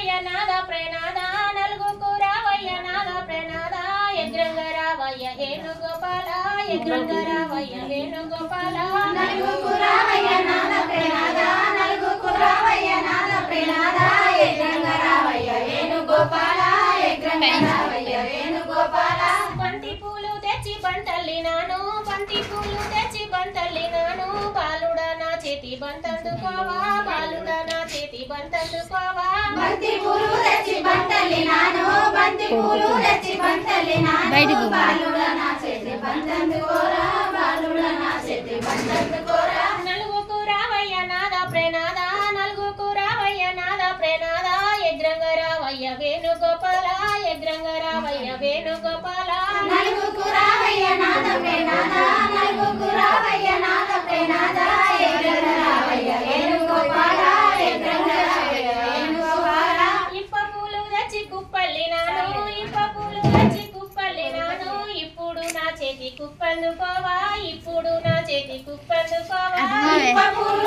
రావయ్య నాద ప్రణాద నలుగుకు రావయ్య నాద ప్రణాద ఎగ్రంగ రావయ్య వేణుగోపాల ఎగ్రంగ రావయ్య వేణుగోపాల నలుగుకు రావయ్య నాద ప్రణాద నలుగుకు రావయ్య నాద ప్రణాద ఎగ్రంగ రావయ్య వేణుగోపాల ఎగ్రంగ రావయ్య వేణుగోపాల బంతి పూలు తెచ్చి బంతల్లినాను బంతి పూలు తెచ్చి బంతల్లినాను బాలుడా నా చేతి బంతందుకోవా బాలుడా నా చేతి బంతందుకోవా బంతి పూలు తెచ్చి బంతల్లినాను బంతి పూలు తెచ్చి బంతల్లినాను బాలుడా నా చేతి బంతందుకోరా బాలుడా నా చేతి బంతందుకోరా నలుగుకు రావయ్య నాద ప్రణాద నలుగుకు రావయ్య నాద ప్రణాద ఎగ్రంగ రావయ్య వేణుగోపాల ఎగ్రంగ రావయ్య వేణుగోపాల నలుగుకు రావయ్య నాద ప్రణాద నలుగుకు రావయ్య నాద ప్రణాద ఎగ్రంగ రావయ్య వేణుగోపాల ఎగ్రంగ రావయ్య వేణుగోపాల ఇప్ప పూలు తెచ్చి కుప్పల్లినాను ఇప్ప పూలు తెచ్చి కుప్పల్లినాను ఇప్పుడు నా చేతి కుప్పందుకోవా ఇప్పుడు నా చేతి కుప్పందుకోవా ఇప్ప పూలు